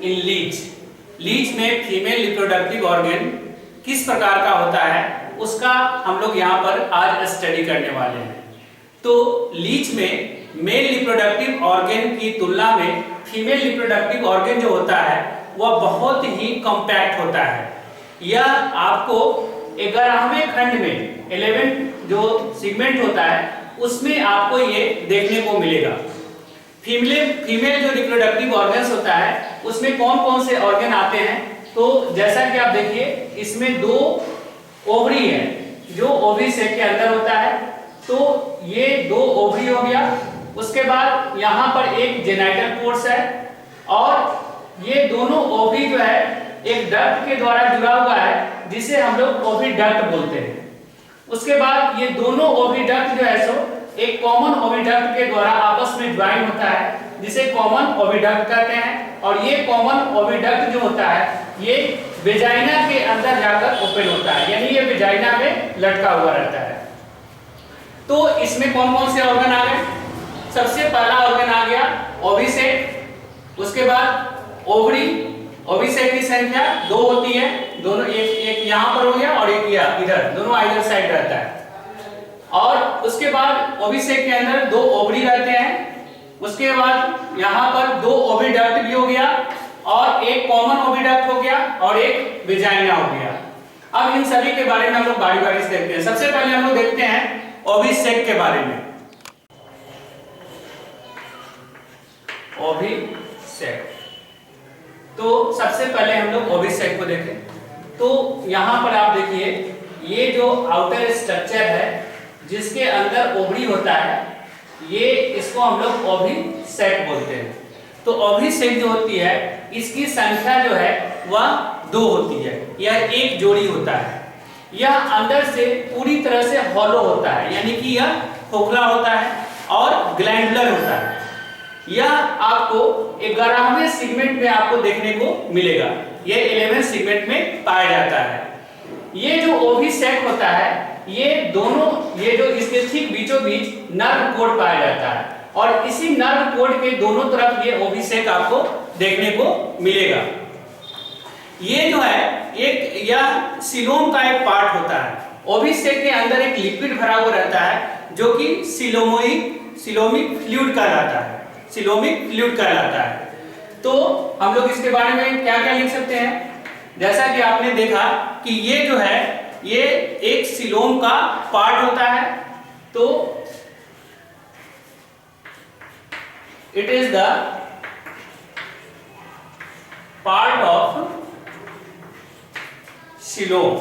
इन Leach. Leach में female reproductive organ किस प्रकार का होता है उसका हम लोग यहाँ पर आज स्टडी करने वाले हैं। तो लीच में मेल रिप्रोडक्टिव ऑर्गन की तुलना में फीमेल रिप्रोडक्टिव ऑर्गन जो होता है वह बहुत ही कॉम्पैक्ट होता है। यह आपको 11वें खंड में 11 जो सेगमेंट होता है उसमें आपको ये देखने को मिलेगा। फीमेल जो रिप्रोडक्टिव ऑर्गन्स होता है उसमें कौन कौन से ऑर्गन आते हैं, तो जैसा कि आप देखिए इसमें 2 ओवरी है जो ओवरी सेक के अंदर होता है। तो ये 2 ओवरी हो गया। उसके बाद यहाँ पर एक जेनाइटल कोर्स है और ये दोनों ओवरी जो है एक डक्ट के द्वारा जुड़ा हुआ है जिसे हम लोग ओवरी डक्ट बोलते हैं। उसके बाद ये दोनों ओवरी डक्ट जो है सो एक कॉमन ओवरी डक्ट के द्वारा आपस में ज्वाइन होता है जिसे कॉमन ओवरी डक्ट कहते हैं। और ये कॉमन ओवरी डक्ट जो होता है ये वेजाइना के अंदर जाकर ओपन होता है, यानी ये वेजाइना में लटका हुआ रहता है। तो इसमें कौन कौन से ऑर्गन आ गए? सबसे पहला ऑर्गन आ गया ओविसेट। उसके बाद ओवरी। ओविसेट की संख्या 2 होती है, दोनों एक यहाँ पर हो गया और एक इधर, दोनों आइदर साइड रहता है। और उसके बाद ओविसेट के अंदर 2 ओवरी रहते हैं। उसके बाद यहाँ पर 2 ओविडक्ट भी हो गया और एक कॉमन ओविडक्ट हो गया और एक वेजाइना हो गया। अब इन सभी के बारे में हम लोग बारी-बारी से देखते हैं। सबसे पहले हम लोग देखते हैं ओविसेक के बारे में। ओविसेक, तो सबसे पहले हम लोग ओविसेक को देखें। तो यहाँ पर आप देखिए ये जो आउटर स्ट्रक्चर है जिसके अंदर ओवरी होता है ये इसको हम लोग ओविसेक बोलते हैं। तो ओविसेक जो होती है इसकी संख्या जो है वह 2 होती है, यह एक जोड़ी होता है। यह अंदर से पूरी तरह से हॉलो होता है, यानी कि यह खोखला होता है और ग्लैंडुलर होता है। यह आपको 11वें सेगमेंट में आपको देखने को मिलेगा, यह 11वें सेगमेंट में पाया जाता है। ये जो ओविसेक होता है ये जो इसके ठीक बीचों बीच नर्व कोड पाया जाता है और इसी नर्व कोड के दोनों तरफ ये ओविसेक आपको देखने को मिलेगा। ये जो है यह सिलोम का एक पार्ट होता है। ओविसेक के अंदर एक लिक्विड भरा हुआ रहता है जो कि सिलोमिक फ्लूइड कहलाता है। सिलोमिक फ्लूइड कहलाता है। तो हम लोग इसके बारे में क्या क्या लिख सकते हैं? जैसा कि आपने देखा कि ये जो है ये एक सिलोम का पार्ट होता है। तो it is the part of coelom.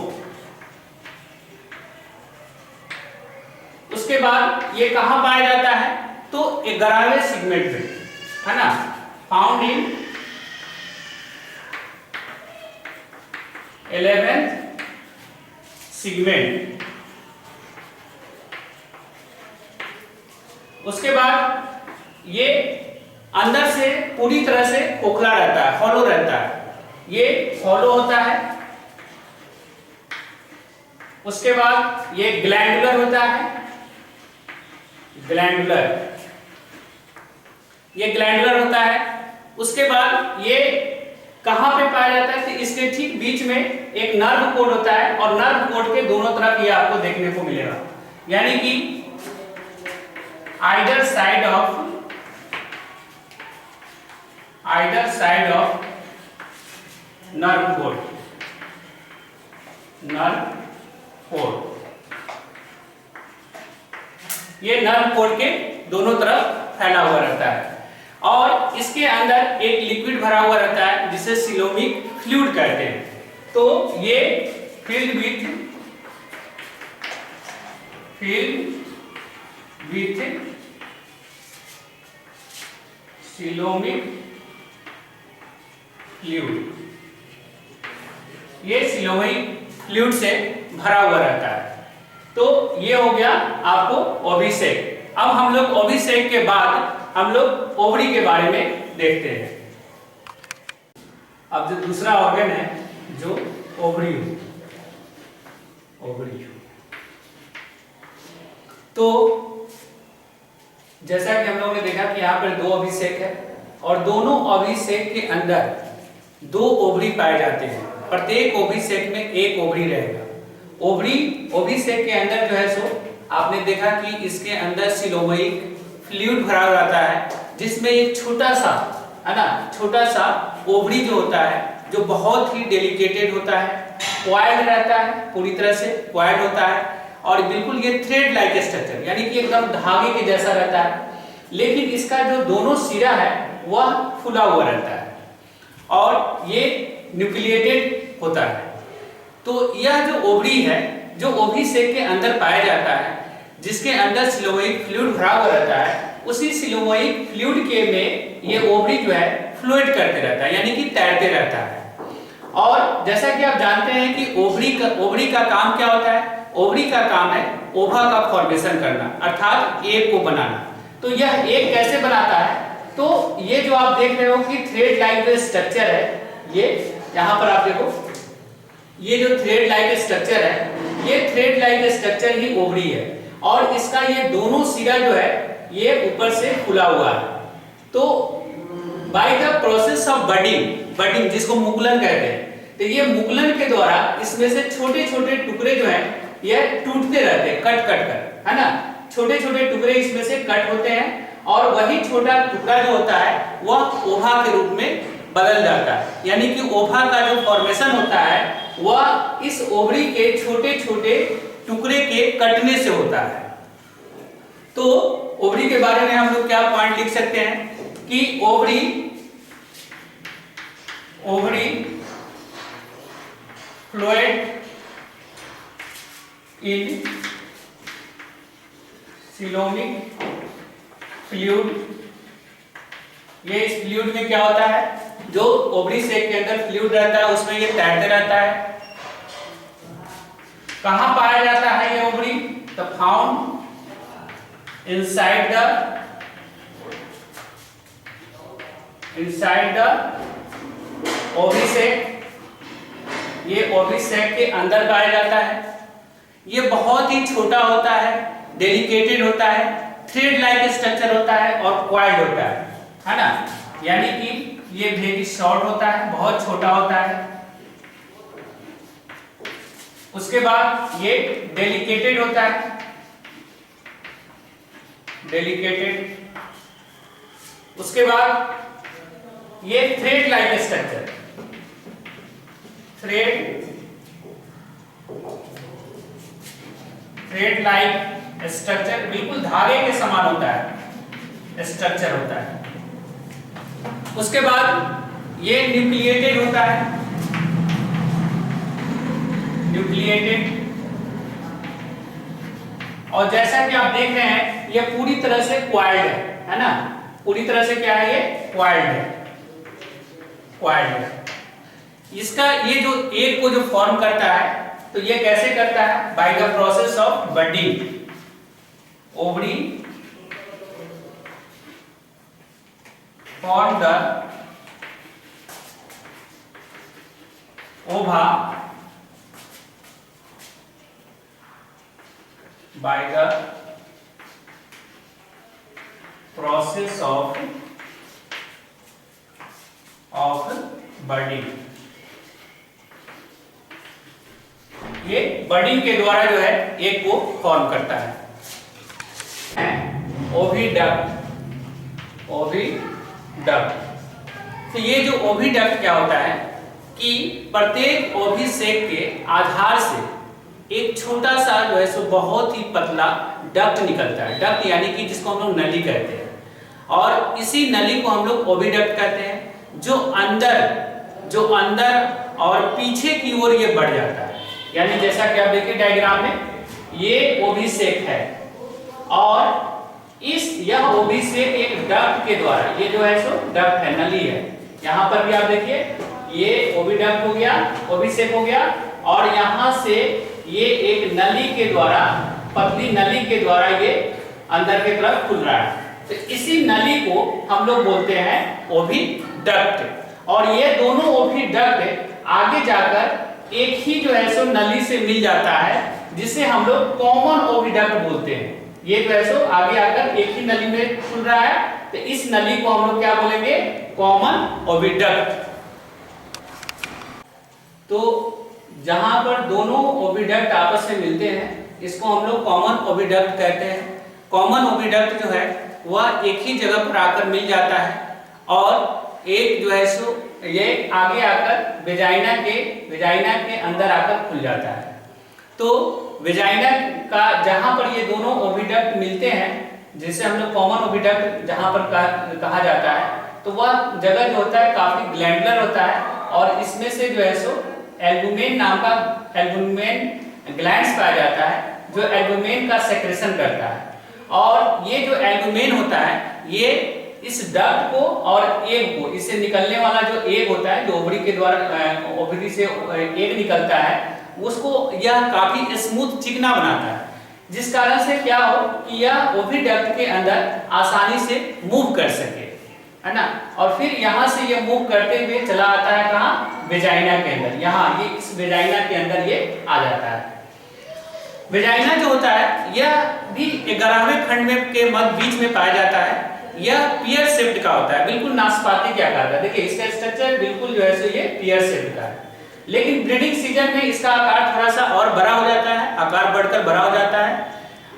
उसके बाद ये कहां पाया जाता है? तो 11वें सेगमेंट में, है ना, फाउंड इन 11th सेगमेंट। उसके बाद ये अंदर से पूरी तरह से खोखला रहता है, हॉलो रहता है, ये हॉलो होता है। उसके बाद ये ग्लैंडुलर होता है, ये ग्लैंडुलर होता है। उसके बाद ये कहां पे पाया जाता है? तो इसके ठीक बीच में एक नर्व कोड होता है और नर्व कोड के दोनों तरफ ये आपको देखने को मिलेगा, यानी कि either side of nerve code, ये नर्व कोड के दोनों तरफ फैला हुआ रहता है और इसके अंदर एक लिक्विड भरा हुआ रहता है जिसे सिलोमिक फ्लूइड कहते हैं। तो ये फिल्ड विथ सिलोमिक फ्लूइड, ये सिलोमिक फ्लूइड से भरा हुआ रहता है। तो ये हो गया आपको ओविसेक। अब हम लोग ओविसेक के बाद हम लोग ओवरी के बारे में देखते हैं। अब जो दूसरा ऑर्गन है जो ओवरी, तो जैसा कि हम लोगों ने देखा कि यहाँ पर 2 अभिषेक है और दोनों अभिषेक के अंदर 2 ओवरी पाए जाते हैं। प्रत्येक ओवरी सेक में एक ओवरी रहेगा। ओवरी सेक के अंदर जो है सो आपने देखा कि इसके अंदर सिलोमयिक फ्लूइड भरा रहता है, जिसमें एक छोटा सा, है ना, छोटा सा ओवरी जो होता है, जो बहुत ही डेलिकेटेड होता है, क्वाइल्ड रहता है, पूरी तरह से क्वाइल्ड होता है, और बिल्कुल ये थ्रेड लाइक स्ट्रक्चर, यानी कि एकदम धागे के जैसा रहता है, लेकिन इसका जो दोनों सिरा है वह फुला हुआ रहता है और ये न्यूक्लिएटेड होता है। तो यह जो ओवरी है, जो ओवरी सेक के अंदर पाया जाता है, जिसके अंदर सिलोमयिक फ्लूइड भरा हुआ रहता है, उसी सिलोमयिक फ्लूइड के में ये ओवरी जो है फ्लोट करते रहता है, यानी कि तैरते रहता है। और जैसा कि आप जानते हैं कि ओवरी का काम क्या होता है? ओवरी का काम है ओवा का फॉर्मेशन करना, अर्थात एग को बनाना। तो यह एग कैसे बनाता है? तो ये जो आप देख रहे हो कि थ्रेड लाइक जो स्ट्रक्चर है, ये यहाँ पर आप देखो, ये जो थ्रेड लाइक स्ट्रक्चर है, ये थ्रेड लाइक स्ट्रक्चर ही ओवरी है, और इसका ये दोनों सिरा जो है ये ऊपर से खुला हुआ है। तो bye the process of budding जिसको मुकुलन कहते हैं, तो ये मुकुलन के द्वारा इसमें से छोटे छोटे टुकड़े जो हैं ये टूटते रहते हैं, कट कर, है ना, छोटे छोटे टुकड़े इसमें से कट होते हैं, और वही छोटा टुकड़ा जो होता है वह ओवा के रूप में बदल जाता है, यानी कि ओवा का जो फॉर्मेशन होता है वह इस ओवरी के छोटे छोटे टुकड़े के कटने से होता है। तो ओवरी के बारे में हम लोग क्या पॉइंट लिख सकते हैं कि ओवरी फ्लोएड इन सिलोमिक फ्लूइड। ये इस फ्लूइड में क्या होता है, जो ओवरी सेक के अंदर फ्लूइड रहता है उसमें ये तैरते रहता है। कहां पाया जाता है ये ओवरी? तो फाउंड इनसाइड द ओवरी सेक। ये ओवरी सेक के अंदर पाया जाता है। ये बहुत ही छोटा होता है, डेलिकेटेड होता है, थ्रेड लाइक स्ट्रक्चर होता है और क्वाइल्ड होता है ना, यानी कि ये वेरी शॉर्ट होता है, बहुत छोटा होता है। उसके बाद ये डेलिकेटेड होता है, डेलिकेटेड। उसके बाद ये thread like structure, thread like structure बिल्कुल धागे के समान होता है, स्ट्रक्चर होता है। उसके बाद ये न्यूक्लिएटेड होता है, न्यूक्लिएटेड। और जैसा कि आप देख रहे हैं ये पूरी तरह से क्वाइल्ड है ना, पूरी तरह से क्या है, ये क्वाइल्ड है, क्वाइल्ड है। इसका ये जो एग को जो फॉर्म करता है, तो ये कैसे करता है? By the process of budding. Ovary form the ova by the process of budding. ये बडिंग के द्वारा जो है एग को फॉर्म करता है। Oviduct, oviduct. तो ये जो ओविडक्ट क्या होता है कि प्रत्येक ओवी सेक के आधार से एक छोटा सा जो है सो बहुत ही पतला डक्ट निकलता है। डक्ट यानी कि जिसको हम लोग नली कहते हैं, और इसी नली को हम लोग ओविडक्ट कहते हैं, जो अंदर और पीछे की ओर ये बढ़ जाता है। यानी जैसा कि आप देखिए डायग्राम में, ये ओवी सेक है और यह ओवी सेक एक डक्ट के द्वारा, ये जो है सो डक्ट है, नली है। यहाँ पर भी आप देखिए ये ओविडक्ट हो गया, ओवी सेक हो गया, और यहाँ से ये एक नली के द्वारा, पतली नली के द्वारा ये अंदर की तरफ खुल रहा है। तो इसी नली को हम लोग बोलते हैं ओविडक्ट। और ये दोनों ओविडक्ट आगे जाकर एक ही जो है सो नली से मिल जाता है, जिसे हम लोग कॉमन ओविडक्ट बोलते हैं। ये जो है सो आगे आकर एक ही नली में खुल रहा है, तो इस नली को हम लोग क्या बोलेंगे? Common oviduct. तो जहां पर दोनों ओविडक्ट आपस में मिलते हैं इसको हम लोग कॉमन ओविडक्ट कहते हैं। कॉमन ओविडक्ट जो है वह एक ही जगह पर आकर मिल जाता है और एक जो है सो ये आगे आकर वेजाइना के अंदर आकर खुल जाता है। तो वेजाइना का जहां पर ये दोनों ओविडक्ट मिलते हैं जिसे हम लोग कॉमन ओविडक्ट जहां पर कहा जाता है, तो वह जगह जो होता है काफी ग्लैंडुलर होता है और इसमें से जो है सो एल्बुमेन नाम का एल्बुमेन ग्लैंड्स पाया जाता है जो एल्बुमेन का सेक्रेशन करता है। और ये जो एल्बुमेन होता है ये इस डक्ट को और एग को, इससे निकलने वाला जो एग होता है जो ओवरी के द्वारा ओवरी से एग निकलता है उसको यह काफी स्मूथ चिकना बनाता है, जिस कारण से क्या हो कि यह ओविडक्ट के अंदर आसानी से मूव कर सके, है ना। और फिर यहाँ से ये मूव करते हुए चला आता है कहाँ, वेजाइना के अंदर। यहाँ ये इस वेजाइना के अंदर ये आ जाता है। वेजाइना जो होता है यह भी 11वें खंड में के मध्य बीच में पाया जाता है। यह पियर शेप्ड का होता है, बिल्कुल नाशपाती के आकार का। देखिए इसका स्ट्रक्चर बिल्कुल जो है सो ये पियर शेप्ड का है, लेकिन ब्रीडिंग सीजन में इसका आकार थोड़ा सा और बड़ा हो जाता है, आकार बढ़कर बड़ा हो जाता है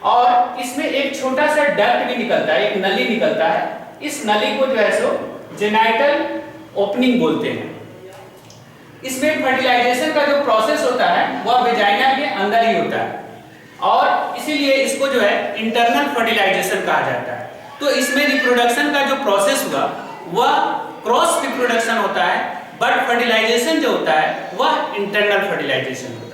और इसमें एक छोटा सा डक्ट भी निकलता है, एक नली निकलता है। इस नली को जो है सो जेनाइटल ओपनिंग बोलते हैं। इसमें फर्टिलाइजेशन का जो प्रोसेस होता है वह वेजाइना के अंदर ही होता है और इसीलिए इसको जो है इंटरनल फर्टिलाइजेशन कहा जाता है। तो इसमें रिप्रोडक्शन का जो प्रोसेस हुआ वह क्रॉस रिप्रोडक्शन होता है, बट फर्टिलाइजेशन जो होता है वह इंटरनल फर्टिलाइजेशन होता है।